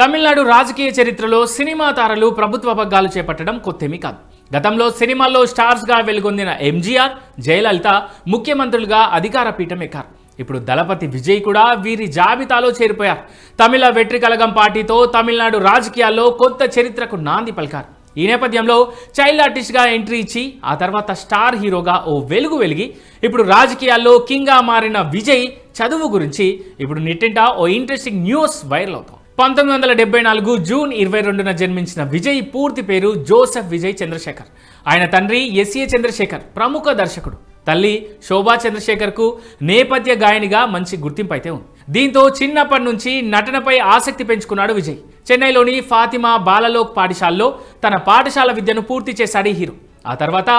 తమిళనాడు రాజకీయ చరిత్రలో సినిమా తారలు ప్రభుత్వ పగ్గాలు చేపట్టడం కొత్తేమీ కాదు. గతంలో సినిమాల్లో స్టార్స్గా వెలుగొందిన ఎంజీఆర్, జయలలిత ముఖ్యమంత్రులుగా అధికార పీఠం ఎక్కారు. ఇప్పుడు దళపతి విజయ్ కూడా వీరి జాబితాలో చేరిపోయారు. తమిళ వెట్రి కళగం పార్టీతో తమిళనాడు రాజకీయాల్లో కొత్త చరిత్రకు నాంది పలికారు. ఈ నేపథ్యంలో చైల్డ్ ఆర్టిస్ట్గా ఎంట్రీ ఇచ్చి ఆ తర్వాత స్టార్ హీరోగా ఓ వెలుగు వెలిగి ఇప్పుడు రాజకీయాల్లో కింగ్గా మారిన విజయ్ చదువు గురించి ఇప్పుడు నెట్టింట ఓ ఇంట్రెస్టింగ్ న్యూస్ వైరల్ అవుతుంది. 1974 జూన్ 22న జన్మించిన విజయ్ పూర్తి పేరు జోసెఫ్ విజయ్ చంద్రశేఖర్. ఆయన తండ్రి ఎస్ఏ చంద్రశేఖర్ ప్రముఖ దర్శకుడు. తల్లి శోభా చంద్రశేఖర్కు నేపథ్య గాయనిగా మంచి గుర్తింపు అయితే ఉంది. దీంతో చిన్నప్పటి నుంచి నటనపై ఆసక్తి పెంచుకున్నాడు విజయ్. చెన్నైలోని ఫాతిమా బాలలోక్ పాఠశాలలో తన పాఠశాల విద్యను పూర్తి చేశాడు ఈ హీరో. ఆ తర్వాత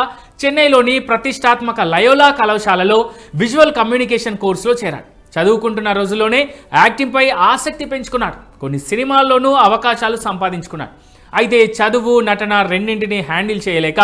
చెన్నైలోని ప్రతిష్టాత్మక లయోలా కళాశాలలో విజువల్ కమ్యూనికేషన్ కోర్సులో చేరాడు. చదువుకుంటున్న రోజుల్లోనే యాక్టింగ్పై ఆసక్తి పెంచుకున్నాడు. కొన్ని సినిమాల్లోనూ అవకాశాలు సంపాదించుకున్నాడు. అయితే చదువు, నటన రెండింటినీ హ్యాండిల్ చేయలేక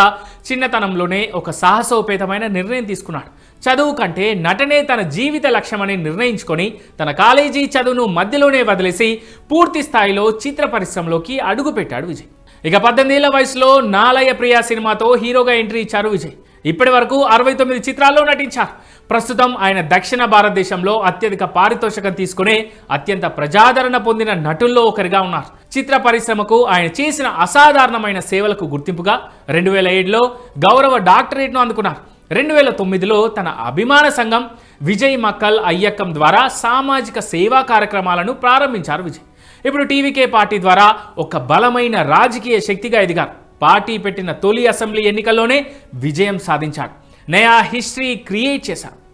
చిన్నతనంలోనే ఒక సాహసోపేతమైన నిర్ణయం తీసుకున్నాడు. చదువు కంటే నటనే తన జీవిత లక్ష్యమని నిర్ణయించుకొని తన కాలేజీ చదువును మధ్యలోనే వదిలేసి పూర్తి స్థాయిలో చిత్ర పరిశ్రమలోకి అడుగుపెట్టాడు విజయ్. ఇక 18 ఏళ్ల వయసులో నాలయ ప్రియ సినిమాతో హీరోగా ఎంట్రీ ఇచ్చారు విజయ్. ఇప్పటి వరకు 69 చిత్రాల్లో నటించారు. ప్రస్తుతం ఆయన దక్షిణ భారతదేశంలో అత్యధిక పారితోషికం తీసుకునే అత్యంత ప్రజాదరణ పొందిన నటుల్లో ఒకరిగా ఉన్నారు. చిత్ర పరిశ్రమకు ఆయన చేసిన అసాధారణమైన సేవలకు గుర్తింపుగా 2007లో గౌరవ డాక్టరేట్ను అందుకున్నారు. 2009లో తన అభిమాన సంఘం విజయ్ మక్కల్ అయ్యక్కం ద్వారా సామాజిక సేవా కార్యక్రమాలను ప్రారంభించారు విజయ్. ఇప్పుడు టీవీకే పార్టీ ద్వారా ఒక బలమైన రాజకీయ శక్తిగా ఎదిగారు. పార్టీ పెట్టిన తొలి అసెంబ్లీ ఎన్నికల్లోనే విజయం సాధించాడు. నయా హిస్టరీ క్రియేట్ చేశారు.